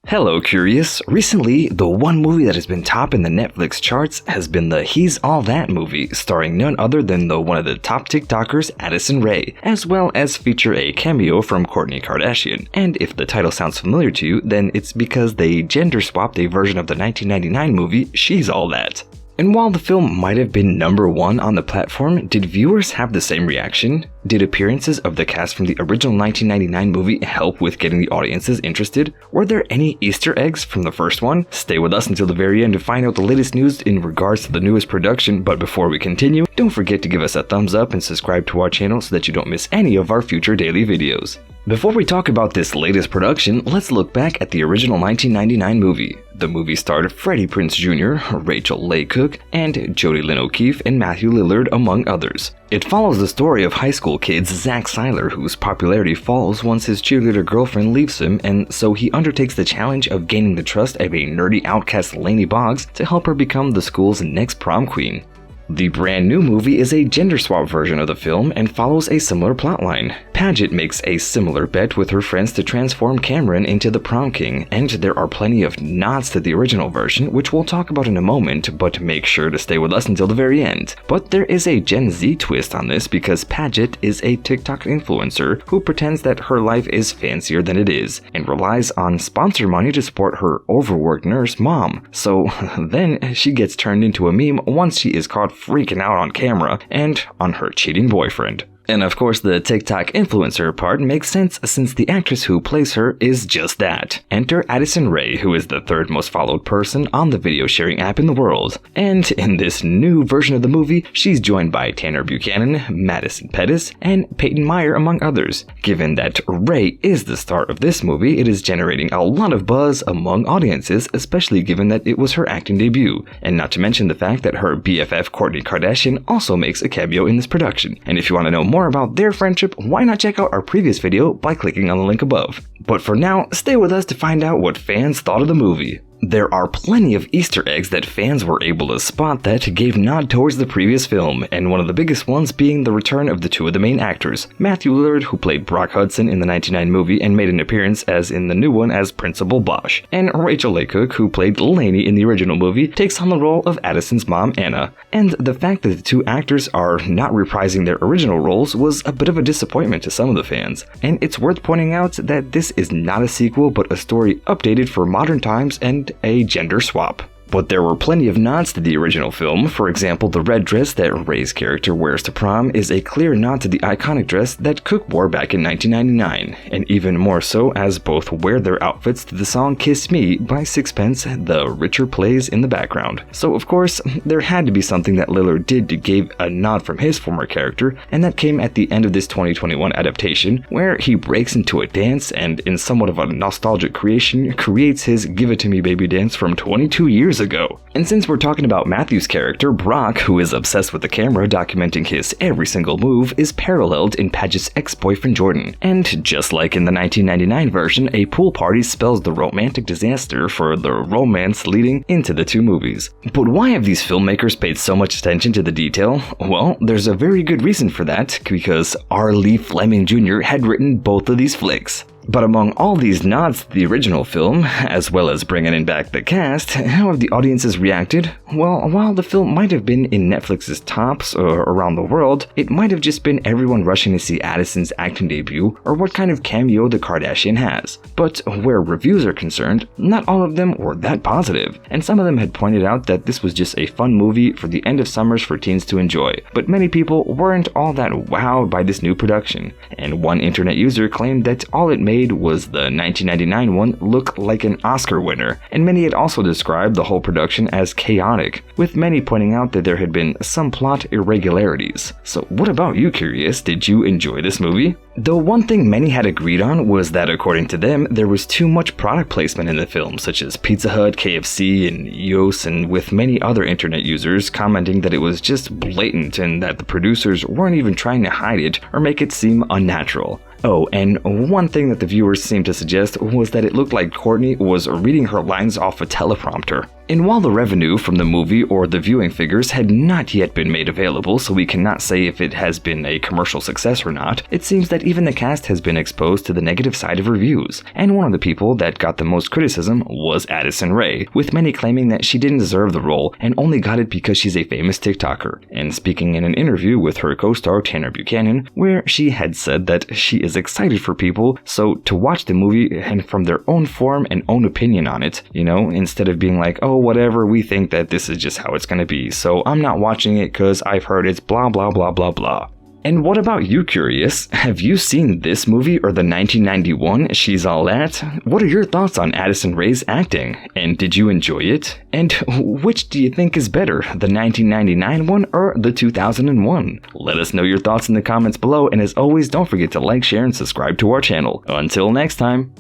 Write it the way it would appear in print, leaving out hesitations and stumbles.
Hello, Curious. Recently, the one movie that has been top in the Netflix charts has been the He's All That movie, starring none other than one of the top TikTokers, Addison Rae, as well as feature a cameo from Kourtney Kardashian. And if the title sounds familiar to you, then it's because they gender swapped a version of the 1999 movie She's All That. And while the film might have been #1 on the platform, did viewers have the same reaction? Did appearances of the cast from the original 1999 movie help with getting the audiences interested? Were there any Easter eggs from the first one? Stay with us until the very end to find out the latest news in regards to the newest production, but before we continue, don't forget to give us a thumbs up and subscribe to our channel so that you don't miss any of our future daily videos. Before we talk about this latest production, let's look back at the original 1999 movie. The movie starred Freddie Prinze Jr., Rachael Leigh Cook, and Jodie Lynn O'Keefe and Matthew Lillard, among others. It follows the story of high school kid Zach Seiler, whose popularity falls once his cheerleader girlfriend leaves him, and so he undertakes the challenge of gaining the trust of a nerdy outcast Lainey Boggs to help her become the school's next prom queen. The brand new movie is a gender swap version of the film and follows a similar plotline. Paget makes a similar bet with her friends to transform Cameron into the prom king, and there are plenty of nods to the original version, which we'll talk about in a moment, but make sure to stay with us until the very end. But there is a Gen Z twist on this because Paget is a TikTok influencer who pretends that her life is fancier than it is, and relies on sponsor money to support her overworked nurse mom. So then she gets turned into a meme once she is caught freaking out on camera and on her cheating boyfriend. And of course, the TikTok influencer part makes sense since the actress who plays her is just that. Enter Addison Rae, who is the third most followed person on the video sharing app in the world. And in this new version of the movie, she's joined by Tanner Buchanan, Madison Pettis, and Peyton Meyer, among others. Given that Rae is the star of this movie, it is generating a lot of buzz among audiences, especially given that it was her acting debut. And not to mention the fact that her BFF Kourtney Kardashian also makes a cameo in this production. And if you want to know more about their friendship, why not check out our previous video by clicking on the link above. But for now, stay with us to find out what fans thought of the movie. There are plenty of Easter eggs that fans were able to spot that gave nod towards the previous film, and one of the biggest ones being the return of the two of the main actors. Matthew Lillard, who played Brock Hudson in the 1999 movie and made an appearance as in the new one as Principal Bosch, and Rachael Leigh Cook, who played Lainey in the original movie, takes on the role of Addison's mom, Anna. And the fact that the two actors are not reprising their original roles was a bit of a disappointment to some of the fans. And it's worth pointing out that this is not a sequel but a story updated for modern times and a gender swap. But there were plenty of nods to the original film. For example, the red dress that Rae's character wears to prom is a clear nod to the iconic dress that Cook wore back in 1999, and even more so as both wear their outfits to the song Kiss Me by Sixpence, the Richer plays in the background. So of course, there had to be something that Lillard did to give a nod from his former character, and that came at the end of this 2021 adaptation, where he breaks into a dance and in somewhat of a nostalgic creation, creates his Give It To Me Baby dance from 22 years ago. And since we're talking about Matthew's character, Brock, who is obsessed with the camera documenting his every single move, is paralleled in Paget's ex-boyfriend Jordan. And just like in the 1999 version, a pool party spells the romantic disaster for the romance leading into the two movies. But why have these filmmakers paid so much attention to the detail? Well, there's a very good reason for that, because R. Lee Fleming Jr. had written both of these flicks. But among all these nods to the original film, as well as bringing in back the cast, how have the audiences reacted? Well, while the film might have been in Netflix's tops around the world, it might have just been everyone rushing to see Addison's acting debut or what kind of cameo the Kardashian has. But where reviews are concerned, not all of them were that positive, and some of them had pointed out that this was just a fun movie for the end of summers for teens to enjoy. But many people weren't all that wowed by this new production, and one internet user claimed that all it made was the 1999 one look like an Oscar winner, and many had also described the whole production as chaotic, with many pointing out that there had been some plot irregularities. So what about you, Curious? Did you enjoy this movie? Though one thing many had agreed on was that according to them, there was too much product placement in the film, such as Pizza Hut, KFC, and Yos, and with many other internet users commenting that it was just blatant and that the producers weren't even trying to hide it or make it seem unnatural. Oh, and one thing that the viewers seemed to suggest was that it looked like Kourtney was reading her lines off a teleprompter. And while the revenue from the movie or the viewing figures had not yet been made available, so we cannot say if it has been a commercial success or not, it seems that even the cast has been exposed to the negative side of reviews. And one of the people that got the most criticism was Addison Rae, with many claiming that she didn't deserve the role and only got it because she's a famous TikToker. And speaking in an interview with her co-star Tanner Buchanan, where she had said that she is excited for people so to watch the movie and from their own form and own opinion on it, instead of being like, oh, whatever, we think that this is just how it's gonna be, so I'm not watching it because I've heard it's blah blah blah blah blah. And what about you, Curious? Have you seen this movie or the 1991 She's All That? What are your thoughts on Addison Rae's acting? And did you enjoy it? And which do you think is better, the 1999 one or the 2001? Let us know your thoughts in the comments below, and as always, don't forget to like, share, and subscribe to our channel. Until next time.